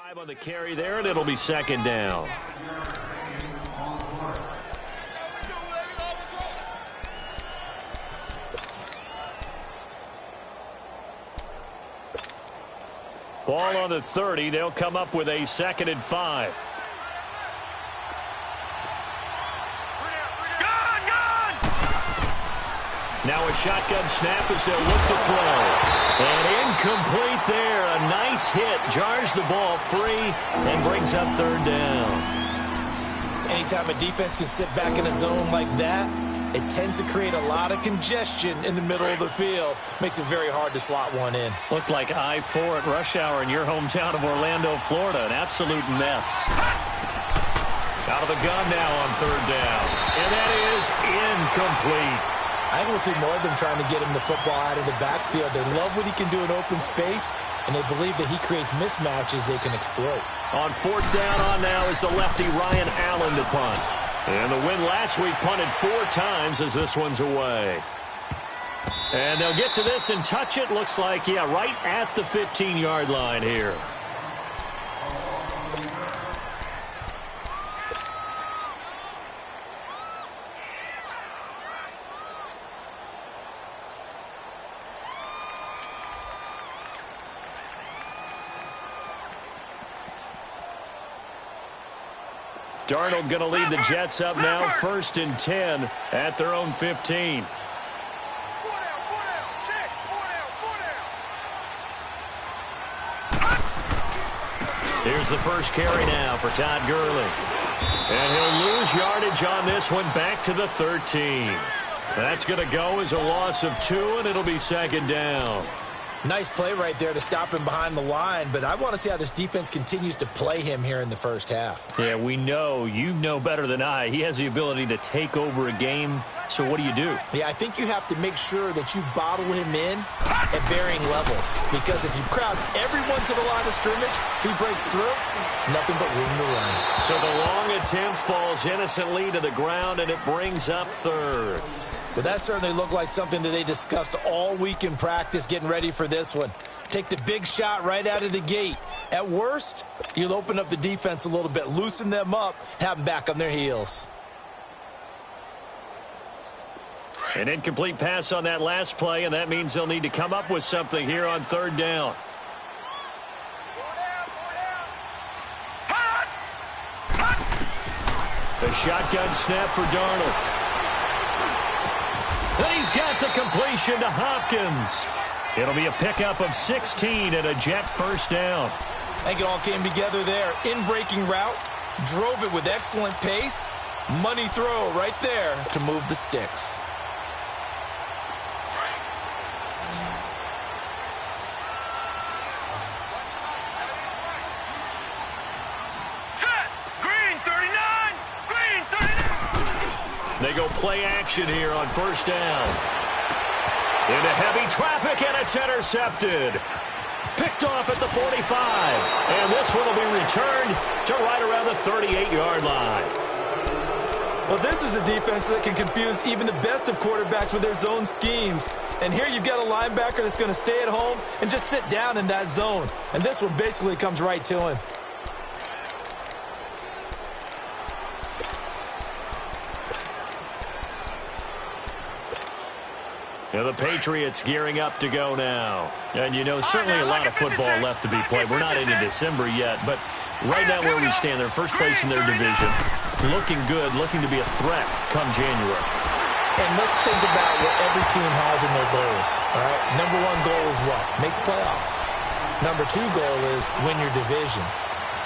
5 on the carry there, and it'll be second down. Ball on the 30. They'll come up with a 2nd and 5. Now a shotgun snap as they'll look to throw. And incomplete there. A nice hit. Jars the ball free and brings up 3rd down. Anytime a defense can sit back in a zone like that, it tends to create a lot of congestion in the middle of the field. Makes it very hard to slot one in. Looked like I-4 at rush hour in your hometown of Orlando, Florida. An absolute mess. Out of the gun now on 3rd down. And that is incomplete. I think we'll see more of them trying to get him the football out of the backfield. They love what he can do in open space, and they believe that he creates mismatches they can exploit. On 4th down on now is the lefty Ryan Allen to punt. And the win last week punted 4 times as this one's away. And they'll get to this and touch it. Looks like, yeah, right at the 15-yard line here. Darnold going to lead the Jets up now, 1st and 10 at their own 15. Here's the first carry now for Todd Gurley. And he'll lose yardage on this one back to the 13. That's going to go as a loss of 2, and it'll be 2nd down. Nice play right there to stop him behind the line, but I want to see how this defense continues to play him here in the first half. Yeah, we know. You know better than I. He has the ability to take over a game, so what do you do? Yeah, I think you have to make sure that you bottle him in at varying levels, because if you crowd everyone to the line of scrimmage, if he breaks through, it's nothing but room to run. So the long attempt falls innocently to the ground, and it brings up 3rd. Well, that certainly looked like something that they discussed all week in practice getting ready for this one. Take the big shot right out of the gate. At worst, you'll open up the defense a little bit, loosen them up, have them back on their heels. An incomplete pass on that last play, and that means they'll need to come up with something here on 3rd down. The shotgun snap for Darnold. And he's got the completion to Hopkins. It'll be a pickup of 16 and a Jet 1st down. I think it all came together there. In-breaking route, drove it with excellent pace. Money throw right there to move the sticks. They go play action here on 1st down. Into heavy traffic, and it's intercepted. Picked off at the 45. And this one will be returned to right around the 38-yard line. Well, this is a defense that can confuse even the best of quarterbacks with their zone schemes. And here you've got a linebacker that's going to stay at home and just sit down in that zone. And this one basically comes right to him. Yeah, the Patriots gearing up to go now. And, you know, certainly a lot of football left to be played. We're not into December yet, but right now where we stand, they're first place in their division. Looking good, looking to be a threat come January. And let's think about what every team has in their goals, all right? Number 1 goal is what? Make the playoffs. Number 2 goal is win your division.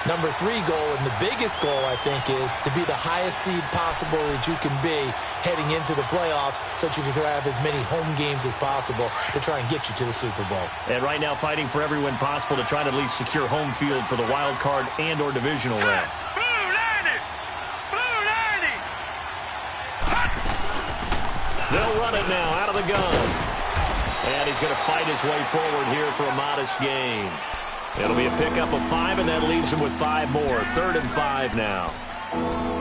Number 3 goal, and the biggest goal, I think, is to be the highest seed possible that you can be heading into the playoffs so that you can have as many home games as possible to try and get you to the Super Bowl. And right now fighting for every win possible to try to at least secure home field for the wild card and or divisional round. They'll run it now out of the gun. And he's going to fight his way forward here for a modest gain. It'll be a pickup of 5, and that leaves him with 5 more. 3rd and 5 now.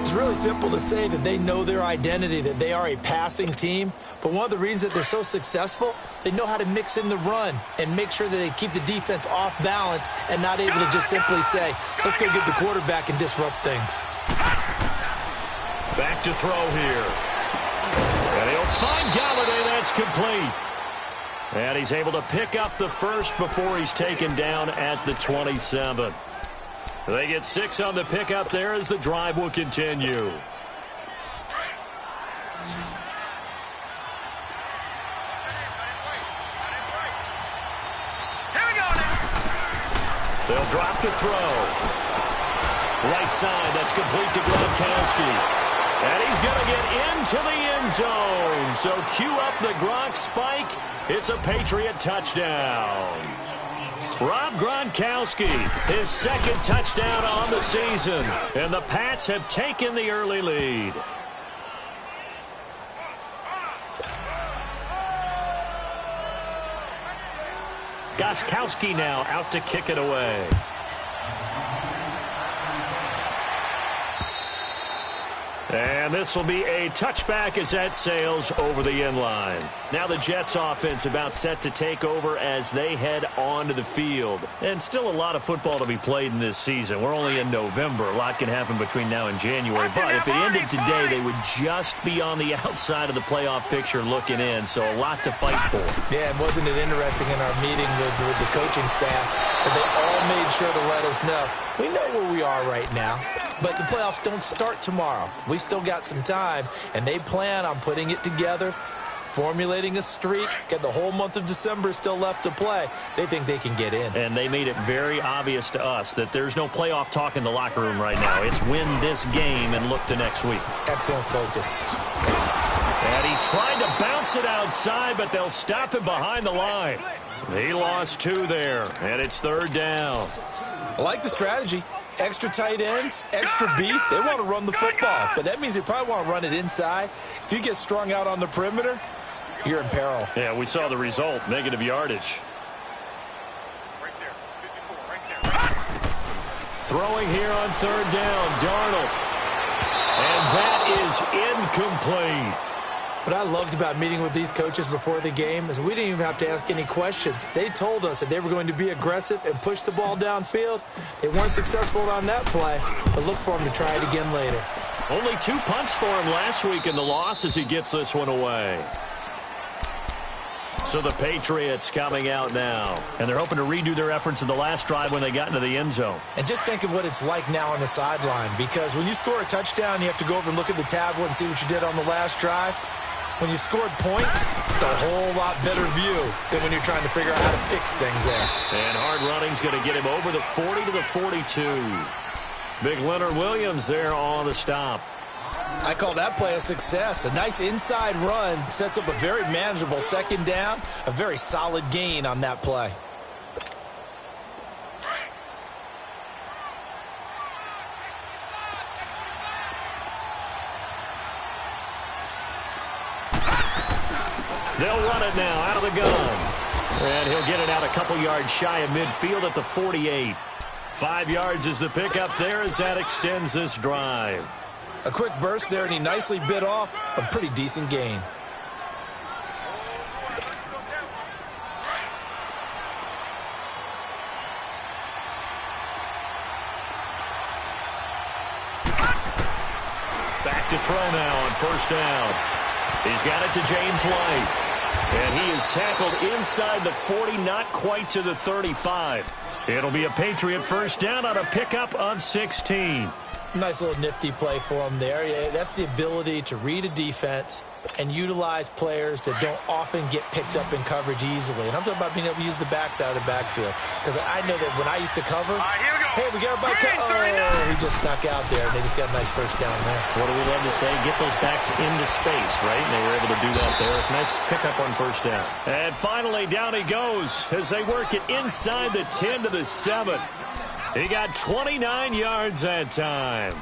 It's really simple to say that they know their identity, that they are a passing team. But one of the reasons that they're so successful, they know how to mix in the run and make sure that they keep the defense off balance and not able to just simply say, let's go get the quarterback and disrupt things. Back to throw here. And he'll find Galladay. That's complete. And he's able to pick up the first before he's taken down at the 27. They get 6 on the pickup there as the drive will continue. They'll drop the throw. Right side, that's complete to Gronkowski. And he's going to get into the end zone. So cue up the Gronk spike. It's a Patriot touchdown. Rob Gronkowski, his second touchdown on the season. And the Pats have taken the early lead. Gostkowski now out to kick it away. And this will be a touchback as that sails over the end line. Now the Jets offense about set to take over as they head onto the field. And still a lot of football to be played in this season. We're only in November. A lot can happen between now and January. But if it ended today, they would just be on the outside of the playoff picture looking in. So a lot to fight for. Yeah, and wasn't it interesting in our meeting with the coaching staff that they all made sure to let us know, we know where we are right now. But the playoffs don't start tomorrow. We still got some time, and they plan on putting it together, formulating a streak, get the whole month of December still left to play. They think they can get in. And they made it very obvious to us that there's no playoff talk in the locker room right now. It's win this game and look to next week. Excellent focus. And he tried to bounce it outside, but they'll stop him behind the line. He lost 2 there, and it's 3rd down. I like the strategy. Extra tight ends, extra beef. They want to run the football, but that means they probably want to run it inside. If you get strung out on the perimeter, you're in peril. Yeah, we saw the result, negative yardage. Throwing here on 3rd down, Darnold. And that is incomplete. What I loved about meeting with these coaches before the game is we didn't even have to ask any questions. They told us that they were going to be aggressive and push the ball downfield. They weren't successful on that play, but look for them to try it again later. Only 2 punts for him last week in the loss as he gets this one away. So the Patriots coming out now. And they're hoping to redo their efforts in the last drive when they got into the end zone. And just think of what it's like now on the sideline, because when you score a touchdown, you have to go over and look at the tablet and see what you did on the last drive. When you scored points, it's a whole lot better view than when you're trying to figure out how to fix things there. And hard running's going to get him over the 40 to the 42. Big Leonard Williams there on the stop. I call that play a success. A nice inside run sets up a very manageable 2nd down, a very solid gain on that play. They'll run it now out of the gun. And he'll get it out a couple yards shy of midfield at the 48. 5 yards is the pickup there as that extends this drive. A quick burst there, and he nicely bit off a pretty decent gain. Back to throw now on 1st down. He's got it to James White. And he is tackled inside the 40, not quite to the 35. It'll be a Patriot 1st down on a pickup of 16. Nice little nifty play for him there. Yeah, that's the ability to read a defense and utilize players that don't often get picked up in coverage easily. And I'm talking about being able to use the backside of the backfield. Because I know that when I used to cover, hey, we got a back. Oh, he just snuck out there, and they just got a nice 1st down there. What do we love to say? Get those backs into space, right? And they were able to do that there. Nice pickup on 1st down. And finally, down he goes as they work it inside the 10 to the 7. He got 29 yards that time.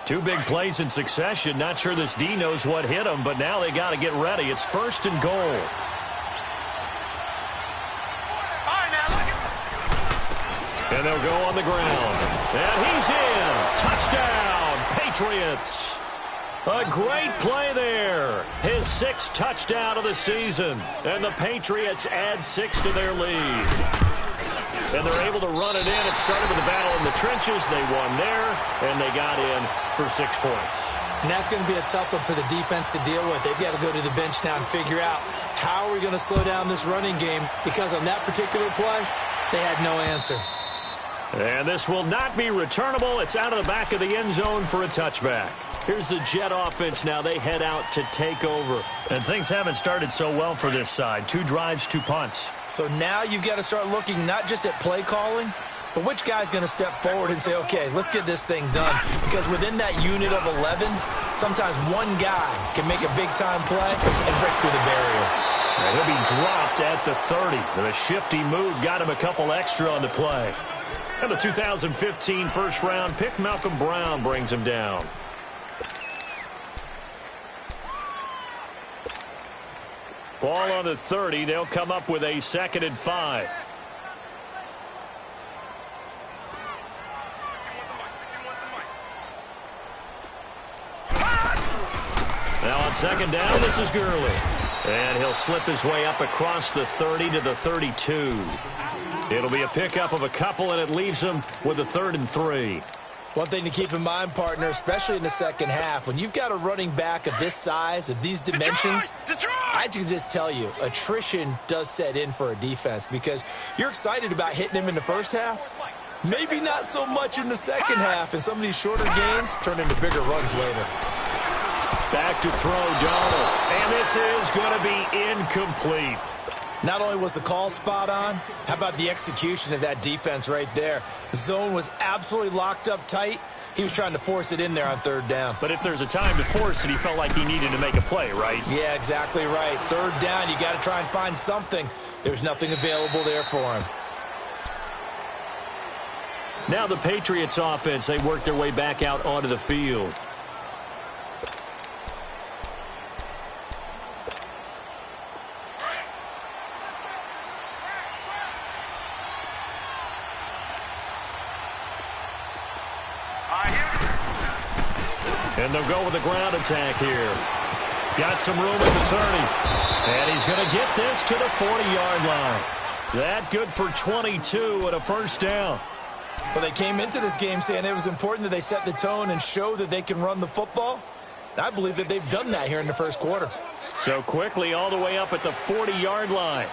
Two big plays in succession. Not sure this D knows what hit him, but now they got to get ready. It's 1st and goal. And they'll go on the ground. And he's in. Touchdown, Patriots. A great play there. His 6th touchdown of the season. And the Patriots add 6 to their lead. And they're able to run it in. It started with a battle in the trenches. They won there, and they got in for 6 points. And that's going to be a tough one for the defense to deal with. They've got to go to the bench now and figure out how are we going to slow down this running game, because on that particular play, they had no answer. And this will not be returnable. It's out of the back of the end zone for a touchback. Here's the Jet offense now. They head out to take over. And things haven't started so well for this side. 2 drives, 2 punts. So now you've got to start looking not just at play calling, but which guy's going to step forward and say, okay, let's get this thing done. Because within that unit of 11, sometimes one guy can make a big-time play and break through the barrier. And he'll be dropped at the 30. The shifty move got him a couple extra on the play. And the 2015 first-round pick, Malcolm Brown, brings him down. Ball on the 30. They'll come up with a 2nd and 5. Now on 2nd down, this is Gurley. And he'll slip his way up across the 30 to the 32. It'll be a pickup of a couple, and it leaves him with a 3rd and 3. One thing to keep in mind, partner, especially in the second half, when you've got a running back of this size, of these dimensions, I can just tell you, attrition does set in for a defense, because you're excited about hitting him in the first half, maybe not so much in the second half, and some of these shorter gains turn into bigger runs later. Back to throw, Donald, and this is going to be incomplete. Not only was the call spot on, how about the execution of that defense right there? The zone was absolutely locked up tight. He was trying to force it in there on 3rd down. But if there's a time to force it, he felt like he needed to make a play, right? Yeah, exactly right. 3rd down, you got to try and find something. There's nothing available there for him. Now the Patriots offense, they work their way back out onto the field. And they'll go with the ground attack here. Got some room at the 30. And he's going to get this to the 40-yard line. That good for 22 and a 1st down. Well, they came into this game saying it was important that they set the tone and show that they can run the football. And I believe that they've done that here in the first quarter. So quickly all the way up at the 40-yard line.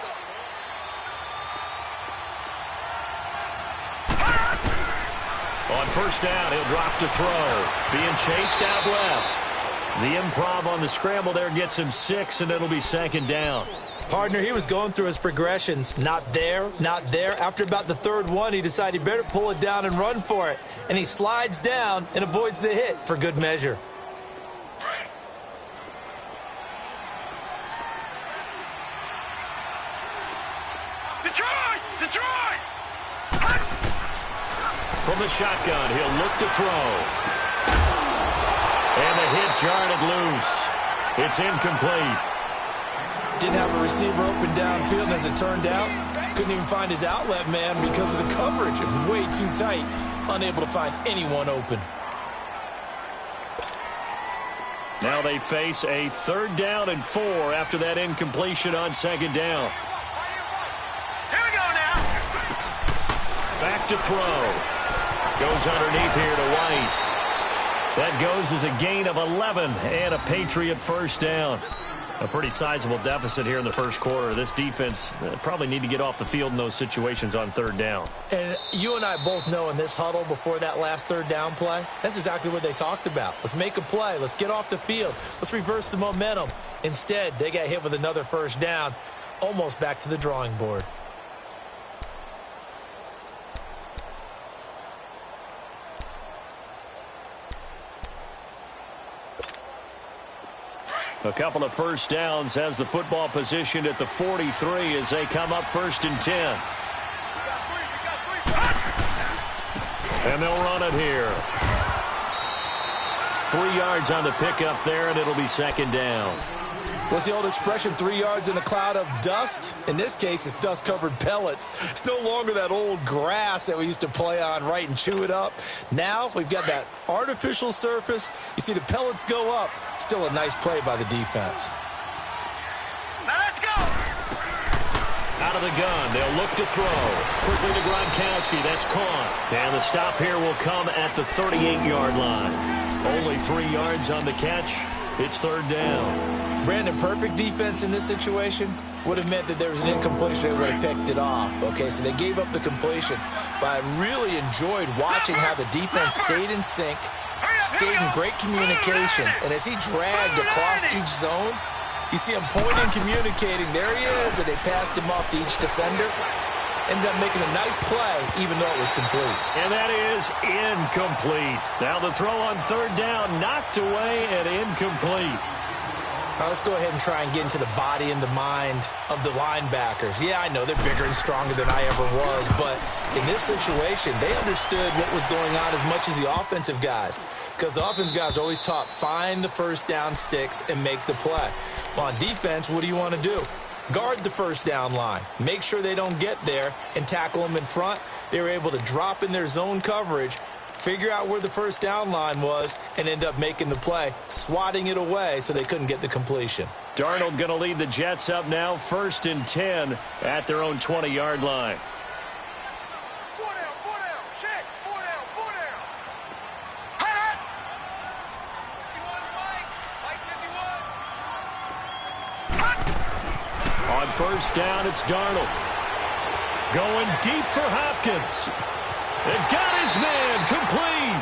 On 1st down, he'll drop to throw. Being chased out left. The improv on the scramble there gets him 6, and it'll be 2nd down. Partner, he was going through his progressions. Not there, not there. After about the 3rd one, he decided he better pull it down and run for it. And he slides down and avoids the hit for good measure. Detroit! From the shotgun, he'll look to throw. And the hit jarred it loose. It's incomplete. Didn't have a receiver open downfield, and as it turned out, couldn't even find his outlet man because of the coverage. It was way too tight, unable to find anyone open. Now they face a 3rd down and 4 after that incompletion on 2nd down. Here we go now. Back to throw. Goes underneath here to White. That goes as a gain of 11 and a Patriot 1st down. A pretty sizable deficit here in the first quarter. This defense probably need to get off the field in those situations on 3rd down. And you and I both know in this huddle before that last 3rd down play, that's exactly what they talked about. Let's make a play. Let's get off the field. Let's reverse the momentum. Instead, they got hit with another 1st down, almost back to the drawing board. A couple of 1st downs has the football positioned at the 43 as they come up 1st and 10. And they'll run it here. 3 yards on the pickup there, and it'll be 2nd down. What's the old expression, 3 yards in a cloud of dust? In this case, it's dust-covered pellets. It's no longer that old grass that we used to play on, right, and chew it up. Now we've got that artificial surface. You see the pellets go up. Still a nice play by the defense. Now let's go. Out of the gun, they'll look to throw. Quickly to Gronkowski, that's caught. And the stop here will come at the 38-yard line. Only 3 yards on the catch. It's third down. Brandon, perfect defense in this situation would have meant that there was an incompletion. They would have picked it off. Okay, so they gave up the completion. But I really enjoyed watching how the defense stayed in sync, stayed in great communication. And as he dragged across each zone, you see him pointing, communicating. There he is, and they passed him off to each defender. Ended up making a nice play, even though it was complete. And that is incomplete. Now the throw on third down, knocked away and incomplete. Now let's go ahead and try and get into the body and the mind of the linebackers. Yeah, I know they're bigger and stronger than I ever was, but in this situation, they understood what was going on as much as the offensive guys, because the offensive guys always taught, find the first down sticks and make the play. Well, on defense, what do you want to do? Guard the first down line. Make sure they don't get there and tackle them in front. They were able to drop in their zone coverage, figure out where the first down line was, and end up making the play, swatting it away so they couldn't get the completion. Darnold going to lead the Jets up now, 1st and 10 at their own 20-yard line. 4 down, check, 4 down, 4 down. Hot! 51, Mike 51. On first down, it's Darnold. Going deep for Hopkins. And got his man complete.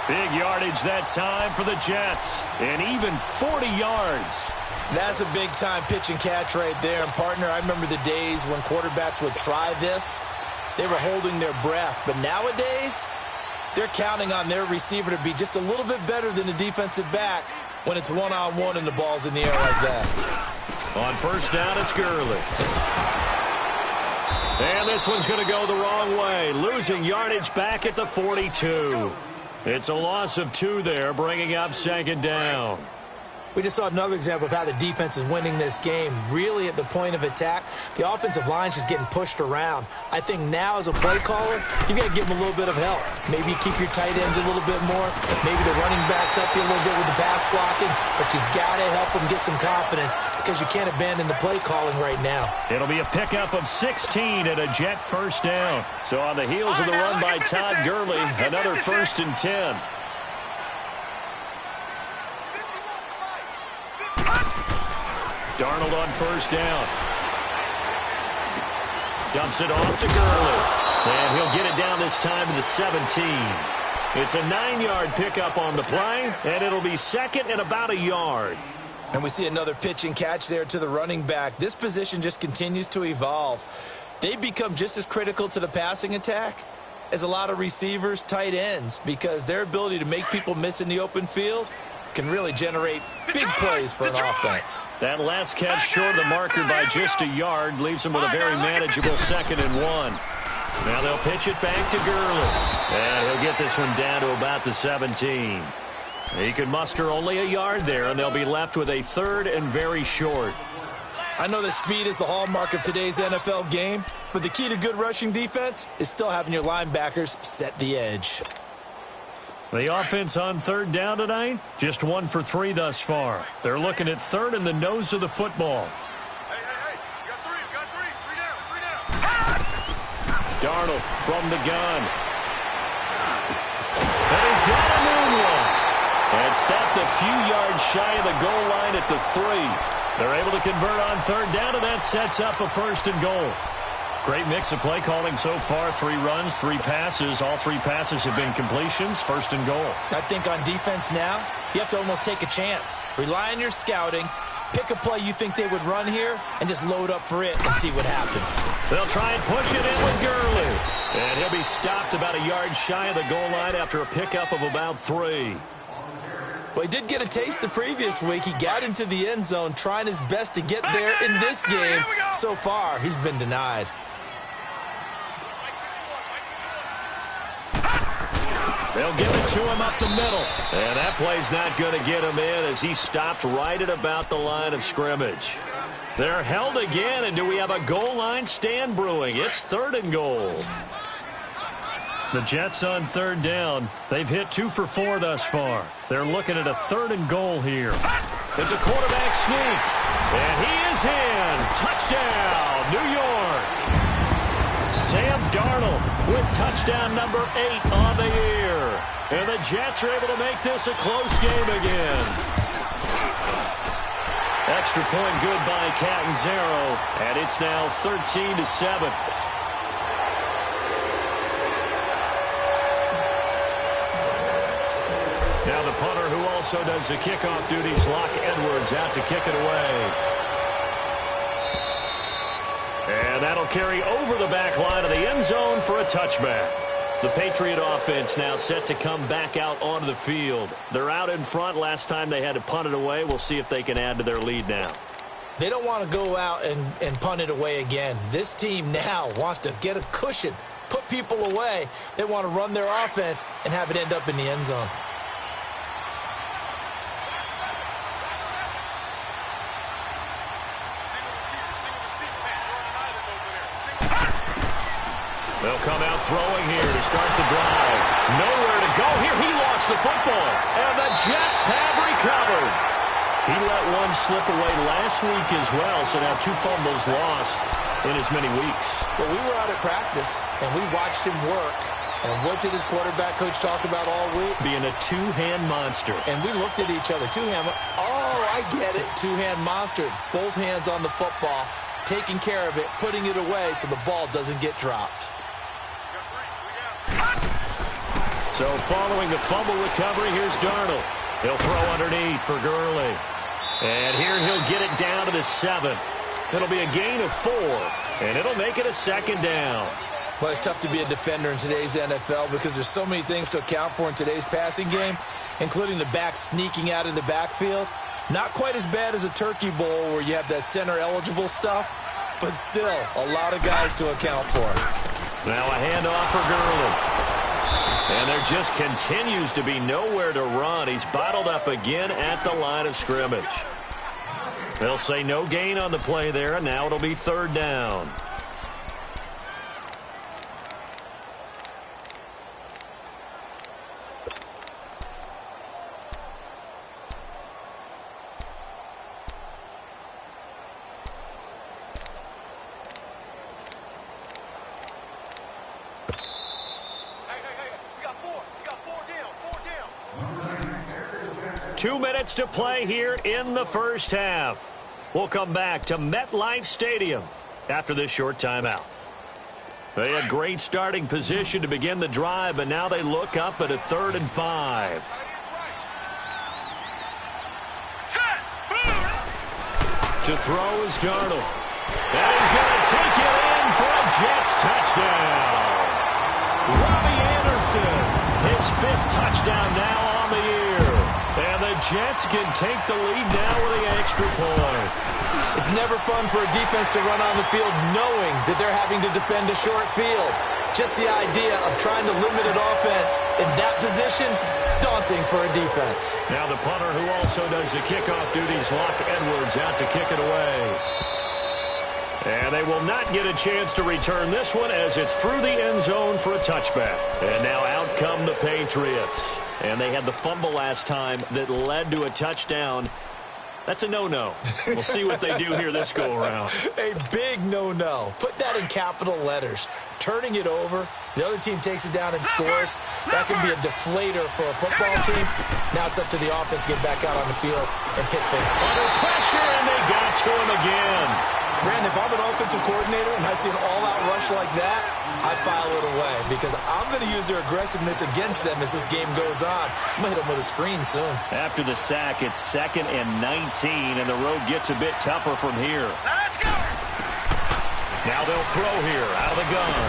Big yardage that time for the Jets. And even 40 yards. That's a big-time pitch and catch right there. And, partner, I remember the days when quarterbacks would try this. They were holding their breath. But nowadays, they're counting on their receiver to be just a little bit better than the defensive back when it's one-on-one and the ball's in the air like that. On first down, it's Gurley. And this one's going to go the wrong way. Losing yardage back at the 42. It's a loss of 2 there, bringing up second down. We just saw another example of how the defense is winning this game. Really at the point of attack, the offensive line's just getting pushed around. I think now as a play caller, you got to give them a little bit of help. Maybe you keep your tight ends a little bit more. Maybe the running backs help you a little bit with the pass blocking. But you've got to help them get some confidence because you can't abandon the play calling right now. It'll be a pickup of 16 and a Jet first down. So on the heels of the run by Todd Gurley, another 1st and 10. Darnold on first down. Dumps it off to Gurley. And he'll get it down this time to the 17. It's a 9-yard pickup on the play, and it'll be 2nd and about a yard. And we see another pitch and catch there to the running back. This position just continues to evolve. They become just as critical to the passing attack as a lot of receivers, tight ends, because their ability to make people miss in the open field can really generate big plays for an offense. That last catch short of the marker by just a yard leaves him with a very manageable 2nd and 1. Now they'll pitch it back to Gurley. And he'll get this one down to about the 17. He can muster only a yard there, and they'll be left with a 3rd and very short. I know that speed is the hallmark of today's NFL game, but the key to good rushing defense is still having your linebackers set the edge. The offense on third down tonight, just 1 for 3 thus far. They're looking at 3rd in the nose of the football. Hey, you got 3 down. Darnold from the gun. And he's got a moonwalk. And stopped a few yards shy of the goal line at the 3. They're able to convert on third down, and that sets up a 1st and goal. Great mix of play calling so far. 3 runs, 3 passes. All 3 passes have been completions. 1st and goal. I think on defense now, you have to almost take a chance. Rely on your scouting. Pick a play you think they would run here and just load up for it and see what happens. They'll try and push it in with Gurley. And he'll be stopped about a yard shy of the goal line after a pickup of about 3. Well, he did get a taste the previous week. He got into the end zone trying his best to get there in this game. So far, he's been denied. They'll give it to him up the middle. And that play's not going to get him in as he stopped right at about the line of scrimmage. They're held again, and do we have a goal line stand brewing? It's 3rd and goal. The Jets on 3rd down. They've hit 2 for 4 thus far. They're looking at a 3rd and goal here. It's a quarterback sneak. And he is in. Touchdown, New York. Sam Darnold with touchdown number 8 on the year. And the Jets are able to make this a close game again. Extra point good by Catanzaro, and it's now 13-7. Now the punter who also does the kickoff duties, Locke Edwards, out to kick it away. And that'll carry over the back line of the end zone for a touchback. The Patriot offense now set to come back out onto the field. They're out in front. Last time they had to punt it away. We'll see if they can add to their lead now. They don't want to go out and punt it away again. This team now wants to get a cushion, put people away. They want to run their offense and have it end up in the end zone. They'll come out throwing here to start the drive. Nowhere to go here. He lost the football. And the Jets have recovered. He let one slip away last week as well, so now 2 fumbles lost in as many weeks. Well, we were out at practice, and we watched him work. And what did his quarterback coach talk about all week? Being a 2-hand monster. And we looked at each other. 2-hand. Oh, I get it. 2-hand monster. Both hands on the football, taking care of it, putting it away so the ball doesn't get dropped. So following the fumble recovery, here's Darnold. He'll throw underneath for Gurley. And here he'll get it down to the 7. It'll be a gain of 4, and it'll make it a 2nd down. Well, it's tough to be a defender in today's NFL because there's so many things to account for in today's passing game, including the back sneaking out of the backfield. Not quite as bad as a turkey bowl where you have that center-eligible stuff, but still a lot of guys to account for. Now a handoff for Gurley. And there just continues to be nowhere to run. He's bottled up again at the line of scrimmage. They'll say no gain on the play there, and now it'll be 3rd down. Down. 2 minutes to play here in the first half. We'll come back to MetLife Stadium after this short timeout. They had great starting position to begin the drive, but now they look up at a 3rd and 5. To throw is Darnold. And he's going to take it in for a Jets touchdown. Robbie Anderson, his 5th touchdown now on the year. And the Jets can take the lead now with the extra point. It's never fun for a defense to run on the field knowing that they're having to defend a short field. Just the idea of trying to limit an offense in that position, daunting for a defense. Now the punter who also does the kickoff duties, Locke Edwards, out to kick it away. And they will not get a chance to return this one as it's through the end zone for a touchback. And now out come the Patriots. And they had the fumble last time that led to a touchdown. That's a no-no. We'll see what they do here this go-around. A big no-no. Put that in capital letters. Turning it over, the other team takes it down and scores. That can be a deflator for a football team. Now it's up to the offense to get back out on the field and pick things. Under pressure, and they got to him again. Brandon, if I'm an offensive coordinator and I see an all-out rush like that, I file it away because I'm going to use their aggressiveness against them as this game goes on. I'm going to hit them with a screen soon. After the sack, it's 2nd and 19, and the road gets a bit tougher from here. Let's go. Now they'll throw here out of the gun.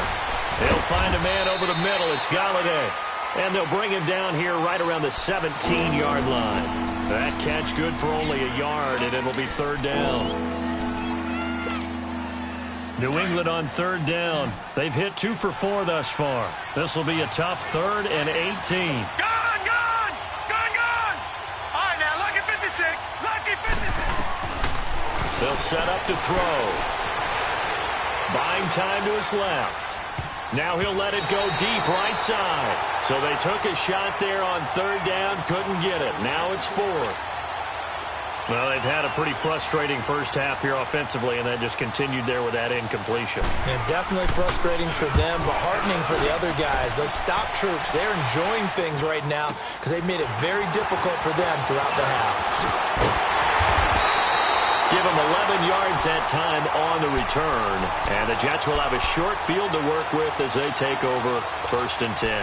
They'll find a man over the middle. It's Galladay. And they'll bring him down here right around the 17-yard line. That catch good for only a yard, and it'll be 3rd down. New England on third down. They've hit 2 for 4 thus far. This will be a tough 3rd and 18. Gone! All right, now, lucky 56. Lucky 56. They'll set up to throw. Buying time to his left. Now he'll let it go deep right side. So they took a shot there on third down, couldn't get it. Now it's 4th. Well, they've had a pretty frustrating first half here offensively, and then just continued there with that incompletion. And definitely frustrating for them, but heartening for the other guys. Those stop troops, they're enjoying things right now because they've made it very difficult for them throughout the half. Give them 11 yards that time on the return, and the Jets will have a short field to work with as they take over 1st and 10.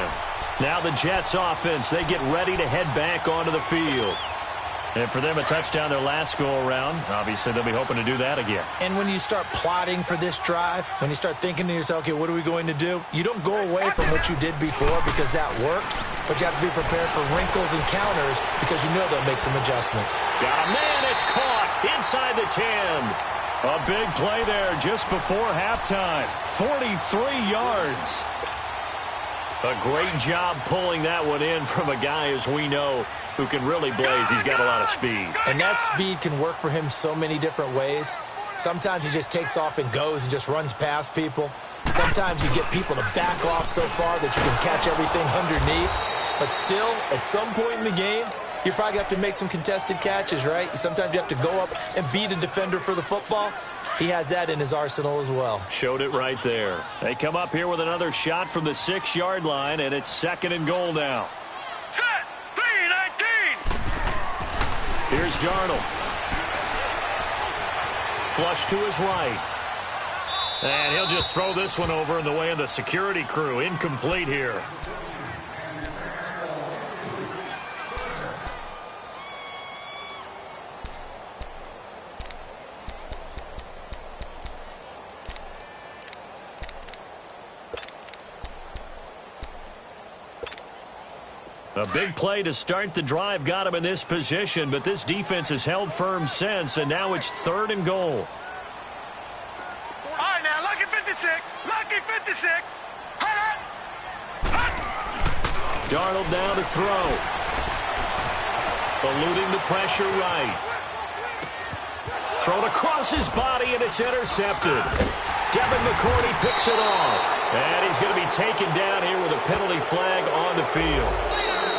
Now the Jets offense, they get ready to head back onto the field. And for them, a touchdown their last go-around. Obviously, they'll be hoping to do that again. And when you start plotting for this drive, when you start thinking to yourself, okay, what are we going to do? You don't go away from what you did before because that worked, but you have to be prepared for wrinkles and counters because you know they'll make some adjustments. Got a man, it's caught inside the 10. A big play there just before halftime. 43 yards. A great job pulling that one in from a guy, as we know, who can really blaze. He's got a lot of speed. And that speed can work for him so many different ways. Sometimes he just takes off and goes and just runs past people. Sometimes you get people to back off so far that you can catch everything underneath. But still, at some point in the game, you probably have to make some contested catches, right? Sometimes you have to go up and beat a defender for the football. He has that in his arsenal as well. Showed it right there. They come up here with another shot from the 6-yard line, and it's 2nd and goal now. Set! 3-19! Here's Darnold. Flush to his right. And he'll just throw this one over in the way of the security crew. Incomplete here. A big play to start the drive got him in this position, but this defense has held firm since, and now it's 3rd and goal. All right, now, lucky 56. Lucky 56. Darnold now to throw. Eluding the pressure right. Thrown across his body, and it's intercepted. Devin McCourty picks it off. And he's going to be taken down here with a penalty flag on the field.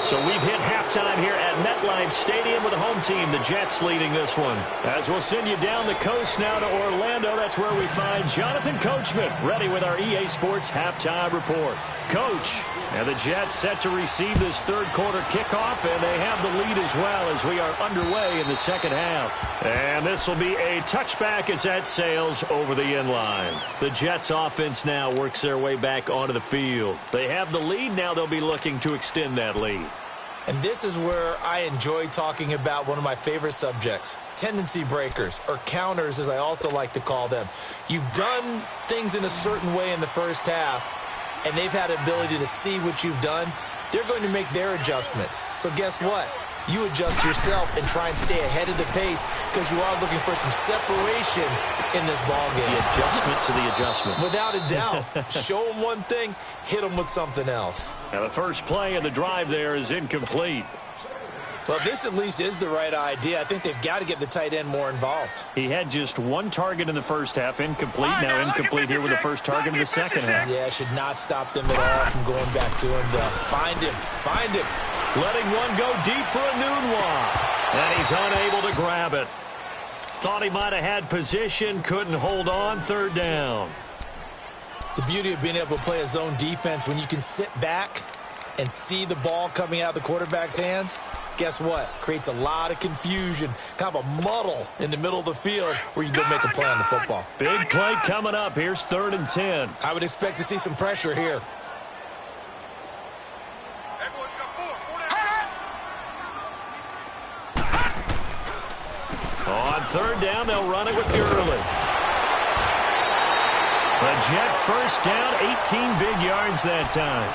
So we've hit halftime here at MetLife Stadium with the home team, the Jets, leading this one. As we'll send you down the coast now to Orlando, that's where we find Jonathan Coachman, ready with our EA Sports halftime report. Coach, and the Jets set to receive this third-quarter kickoff, and they have the lead as well as we are underway in the second half. And this will be a touchback as that sails over the end line. The Jets offense now works their way back onto the field. They have the lead. Now they'll be looking to extend that lead. And this is where I enjoy talking about one of my favorite subjects, tendency breakers, or counters as I also like to call them. You've done things in a certain way in the first half, and they've had the ability to see what you've done. They're going to make their adjustments. So guess what? You adjust yourself and try and stay ahead of the pace because you are looking for some separation in this ball game. The adjustment to the adjustment. Without a doubt. Show them one thing, hit them with something else. Now the first play of the drive there is incomplete. Well, this at least is the right idea. I think they've got to get the tight end more involved. He had just one target in the first half, incomplete. Now incomplete here with the first target in the second half. Yeah, should not stop them at all from going back to him to find him. Find him. Letting one go deep for a noon walk. And he's unable to grab it. Thought he might have had position, couldn't hold on, third down. The beauty of being able to play a zone defense when you can sit back and see the ball coming out of the quarterback's hands, guess what? Creates a lot of confusion, kind of a muddle in the middle of the field where you can go make a play on the football. Big play coming up. Here's 3rd and 10. I would expect to see some pressure here. On 3rd down, they'll run it with Gurley. The Jet first down, 18 big yards that time.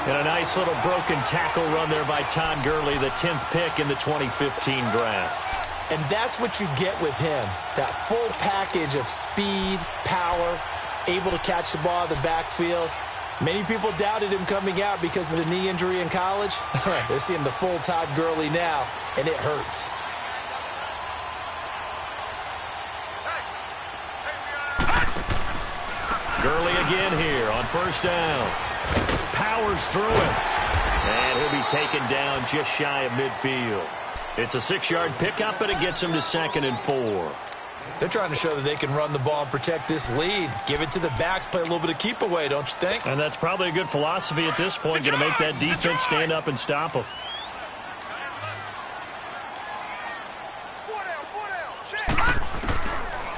And a nice little broken tackle run there by Todd Gurley, the 10th pick in the 2015 draft. And that's what you get with him, that full package of speed, power, able to catch the ball in the backfield. Many people doubted him coming out because of the knee injury in college. They're seeing the full Todd Gurley now, and it hurts. Gurley again here on first down. Powers through it. And he'll be taken down just shy of midfield. It's a 6-yard pickup, and it gets him to 2nd and 4. They're trying to show that they can run the ball and protect this lead. Give it to the backs, play a little bit of keep away, don't you think? And that's probably a good philosophy at this point, going to make that defense stand up and stop them.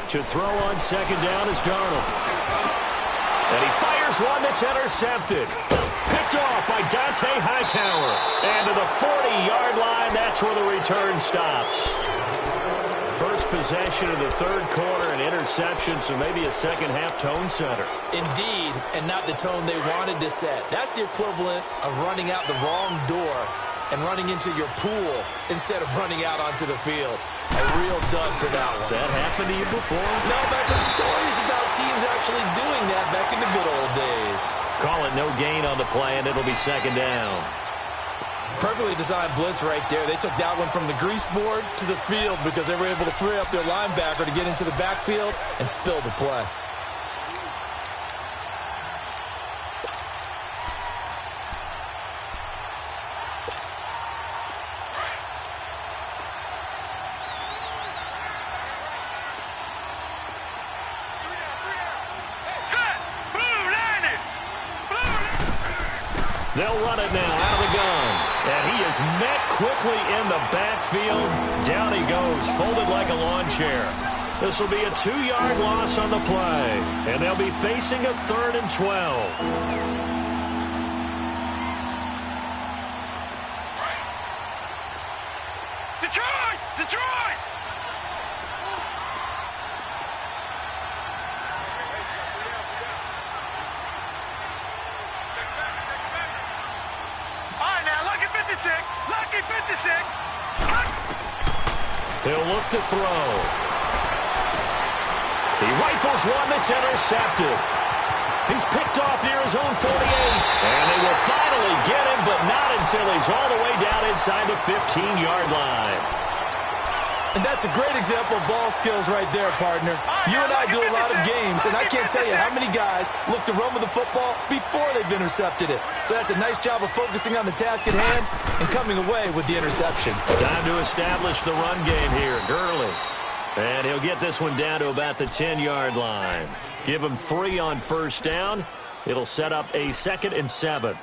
To throw on 2nd down is Darnold. And he fires one that's intercepted. Picked off by Dante Hightower. And to the 40-yard line, that's where the return stops. First possession of the third quarter, an interception, so maybe a second-half tone setter. Indeed, and not the tone they wanted to set. That's the equivalent of running out the wrong door and running into your pool instead of running out onto the field. A real dud for that one. Has that happened to you before? No, but I've heard stories about teams actually doing that back in the good old days. Call it no gain on the play, and it'll be 2nd down. Perfectly designed blitz right there. They took that one from the grease board to the field because they were able to free up their linebacker to get into the backfield and spill the play. They'll run it now out of the gun. And he is met quickly in the backfield. Down he goes, folded like a lawn chair. This will be a 2-yard loss on the play. And they'll be facing a 3rd and 12. Detroit! Detroit! All right, now, lucky 56. Lucky 56. He'll look to throw. He rifles one that's intercepted. He's picked off near his own 48. And they will finally get him, but not until he's all the way down inside the 15-yard line. And that's a great example of ball skills right there, partner. You and I do a lot of games, and I can't tell you how many guys look to run with the football before they've intercepted it. So that's a nice job of focusing on the task at hand and coming away with the interception. Time to establish the run game here. Gurley. And he'll get this one down to about the 10-yard line. Give him 3 on first down. It'll set up a 2nd and 7.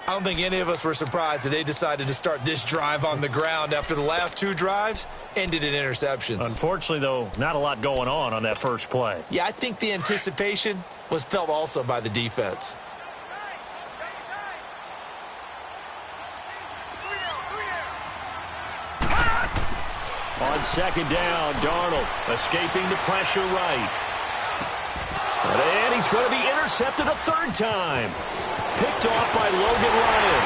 I don't think any of us were surprised that they decided to start this drive on the ground after the last 2 drives ended in interceptions. Unfortunately, though, not a lot going on that first play. Yeah, I think the anticipation was felt also by the defense. On 2nd down, Darnold escaping the pressure right. And he's going to be intercepted a 3rd time. Picked off by Logan Ryan.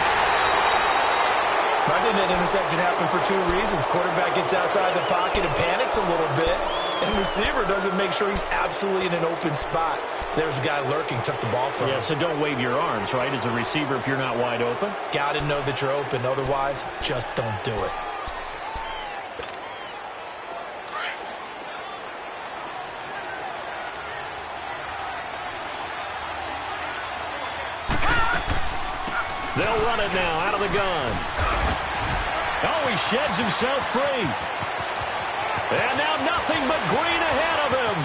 I think that interception happened for 2 reasons. Quarterback gets outside the pocket and panics a little bit, and receiver doesn't make sure he's absolutely in an open spot. So there's a guy lurking, took the ball from him. Yeah, so don't wave your arms, right, as a receiver if you're not wide open. Got to know that you're open. Otherwise, just don't do it. They'll run it now out of the gun. Oh, he sheds himself free. And now nothing but green ahead of him.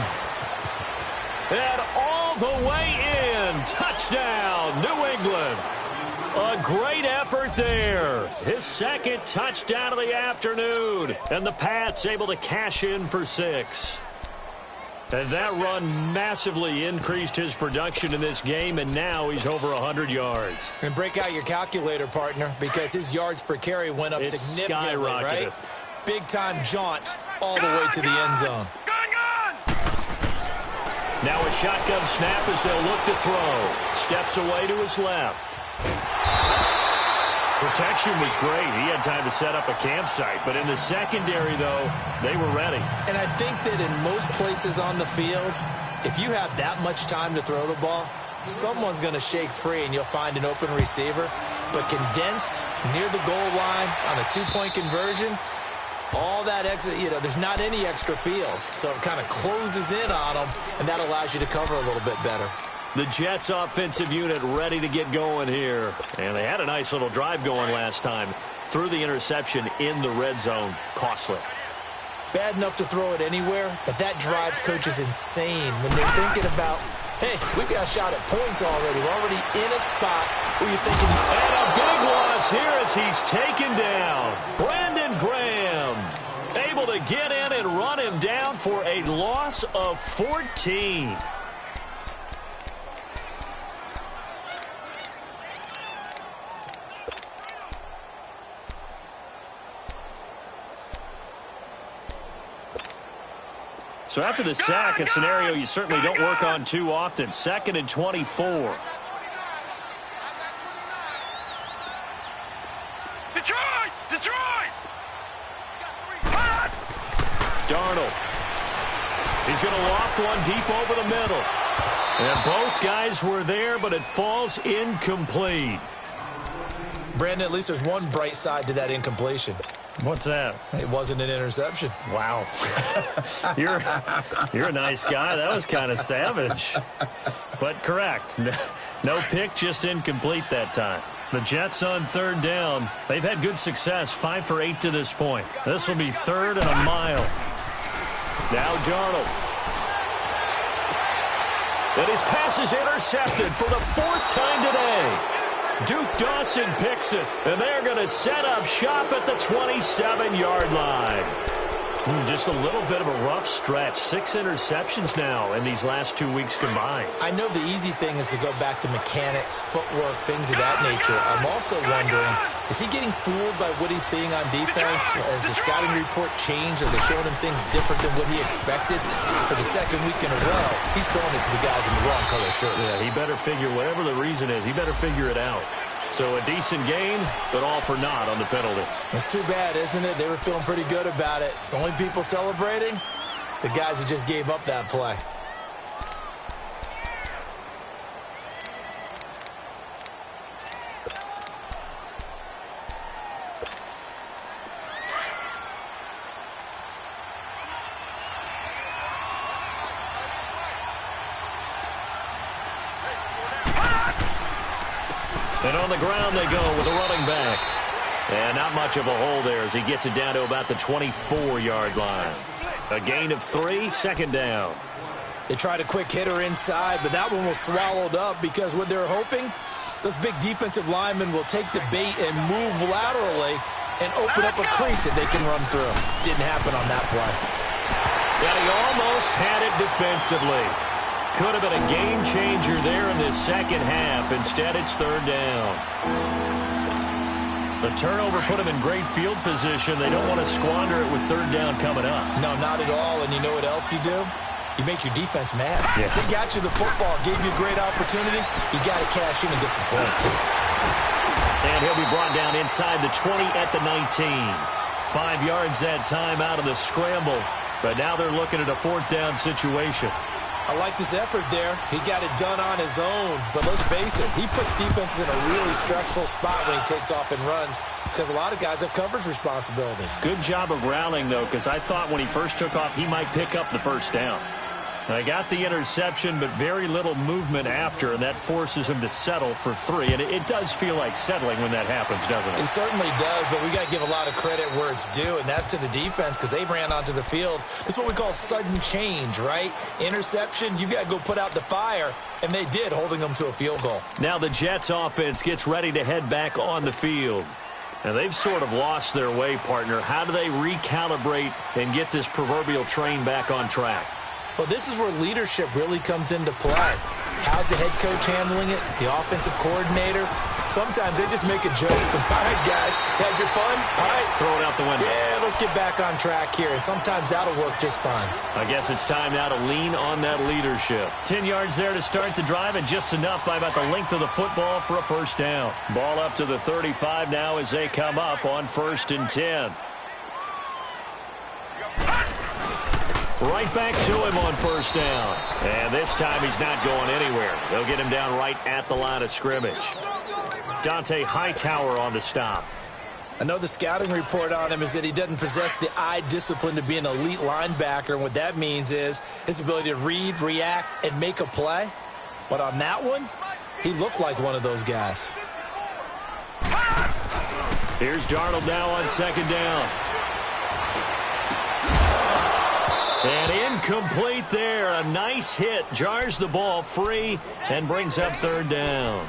And all the way in. Touchdown, New England. A great effort there. His 2nd touchdown of the afternoon. And the Pats able to cash in for 6. And that run massively increased his production in this game, and now he's over 100 yards. And break out your calculator, partner, because his yards per carry went up significantly, right? Big-time jaunt all the way to the end zone. Now a shotgun snap as they'll look to throw. Steps away to his left. Protection was great. He had time to set up a campsite. But in the secondary, though, they were ready. And I think that in most places on the field, If you have that much time to throw the ball, someone's going to shake free and you'll find an open receiver. But condensed near the goal line on a two-point conversion, all that extra, there's not any extra field. So it kind of closes in on them, and that allows you to cover a little bit better. The Jets offensive unit ready to get going here. And they had a nice little drive going last time. Threw the interception in the red zone. Costly. Bad enough to throw it anywhere, but that drives coaches insane when they're thinking about, hey, we've got a shot at points already. We're already in a spot where you're thinking. And a big loss here as he's taken down. Brandon Graham able to get in and run him down for a loss of 14. So after the sack, a scenario you certainly don't work on too often. 2nd and 24. Detroit! Darnold. He's going to loft one deep over the middle. And both guys were there, but it falls incomplete. Brandon, at least there's one bright side to that incompletion. What's that? It wasn't an interception. Wow. You're a nice guy. That was kind of savage. But correct. No pick, just incomplete that time. The Jets on 3rd down. They've had good success, 5 for 8 to this point. This will be 3rd and a mile. Now Darnold. And his pass is intercepted for the 4th time today. Duke Dawson picks it, and they're going to set up shop at the 27-yard line. Just a little bit of a rough stretch. 6 interceptions now in these last 2 weeks combined. I know the easy thing is to go back to mechanics, footwork, things of that nature. I'm also wondering, is he getting fooled by what he's seeing on defense? Has the scouting report changed? Are they showing him things different than what he expected? For the 2nd week in a row, he's throwing it to the guys in the wrong color shirts. Yeah, he better figure, whatever the reason is, he better figure it out. So a decent gain, but all for naught on the penalty. It's too bad, isn't it? They were feeling pretty good about it. The only people celebrating, the guys who just gave up that play. And on the ground they go with a running back. And not much of a hole there as he gets it down to about the 24-yard line. A gain of 3, 2nd down. They tried a quick hitter inside, but that one was swallowed up because what they're hoping, those big defensive linemen will take the bait and move laterally and open up a crease that they can run through. Didn't happen on that play. And he almost had it defensively. Could have been a game changer there in this 2nd half. Instead, it's 3rd down. The turnover put him in great field position. They don't want to squander it with 3rd down coming up. No, not at all. And you know what else you do? You make your defense mad. Yeah. They got you the football, gave you a great opportunity. You got to cash in and get some points. And he'll be brought down inside the 20 at the 19. 5 yards that time out of the scramble. But now they're looking at a 4th down situation. I like this effort there. He got it done on his own. But let's face it, he puts defenses in a really stressful spot when he takes off and runs because a lot of guys have coverage responsibilities. Good job of rallying, though, because I thought when he first took off, he might pick up the 1st down. They got the interception, but very little movement after, and that forces him to settle for 3. And it does feel like settling when that happens, doesn't it? It certainly does, but we got to give a lot of credit where it's due, and that's to the defense because they ran onto the field. It's what we call sudden change, right? Interception, you got to go put out the fire, and they did, holding them to a field goal. Now the Jets offense gets ready to head back on the field. And they've sort of lost their way, partner. How do they recalibrate and get this proverbial train back on track? Well, this is where leadership really comes into play. How's the head coach handling it? The offensive coordinator? Sometimes they just make a joke. All right, guys, had your fun? All right. Throw it out the window. Yeah, let's get back on track here. And sometimes that'll work just fine. I guess it's time now to lean on that leadership. 10 yards there to start the drive, and just enough by about the length of the football for a 1st down. Ball up to the 35 now as they come up on 1st and 10. Right back to him on first down. And this time he's not going anywhere. They'll get him down right at the line of scrimmage. Dante Hightower on the stop. I know the scouting report on him is that he doesn't possess the eye discipline to be an elite linebacker. And what that means is his ability to read, react, and make a play. But on that one, he looked like one of those guys. Here's Darnold now on second down. And incomplete there. A nice hit. Jars the ball free and brings up third down.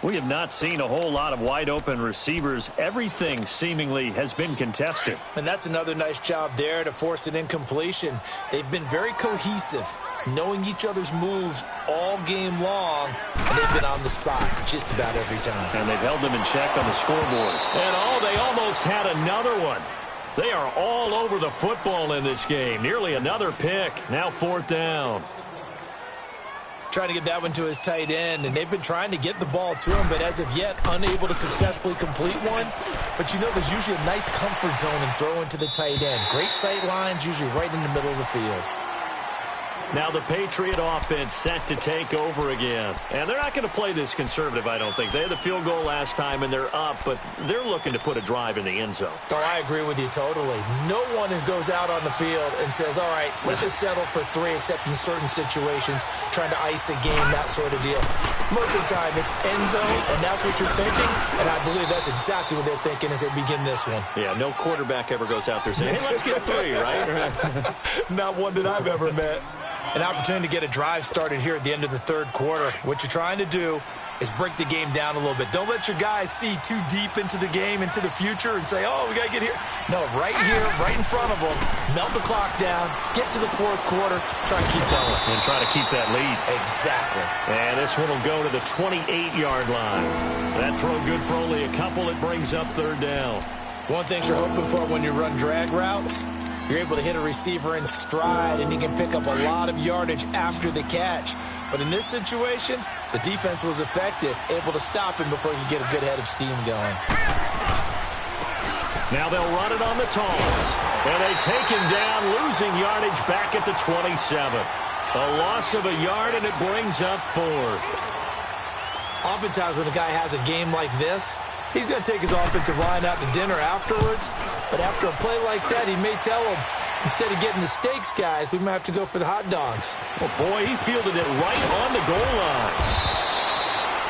We have not seen a whole lot of wide-open receivers. Everything seemingly has been contested. And that's another nice job there to force an incompletion. They've been very cohesive, knowing each other's moves all game long, and they've been on the spot just about every time. And they've held them in check on the scoreboard. And, they almost had another one. They are all over the football in this game. Nearly another pick. Now fourth down. Trying to get that one to his tight end, and they've been trying to get the ball to him, but as of yet, unable to successfully complete one. But you know, there's usually a nice comfort zone in throwing to the tight end. Great sight lines, usually right in the middle of the field. Now the Patriot offense set to take over again. And they're not going to play this conservative, I don't think. They had the field goal last time, and they're up, but they're looking to put a drive in the end zone. Oh, I agree with you totally. No one goes out on the field and says, all right, let's just settle for 3, except in certain situations, trying to ice a game, that sort of deal. Most of the time, it's end zone, and that's what you're thinking, and I believe that's exactly what they're thinking as they begin this one. Yeah, no quarterback ever goes out there saying, hey, let's get 3, right? Not one that I've ever met. An opportunity to get a drive started here at the end of the third quarter. What you're trying to do is break the game down a little bit. Don't let your guys see too deep into the game, into the future, and say, oh, we got to get here. No, right here, right in front of them, melt the clock down, get to the fourth quarter, try and keep going. And try to keep that lead. Exactly. And this one will go to the 28-yard line. That throw good for only a couple. It brings up third down. One thing you're hoping for when you run drag routes, you're able to hit a receiver in stride, and he can pick up a lot of yardage after the catch. But in this situation, the defense was effective, able to stop him before he could get a good head of steam going. Now they'll run it on the toss. And they take him down, losing yardage back at the 27. A loss of a yard, and it brings up fourth. Oftentimes when a guy has a game like this, he's going to take his offensive line out to dinner afterwards. But after a play like that, he may tell him, instead of getting the steaks, guys, we might have to go for the hot dogs. Well, boy, he fielded it right on the goal line.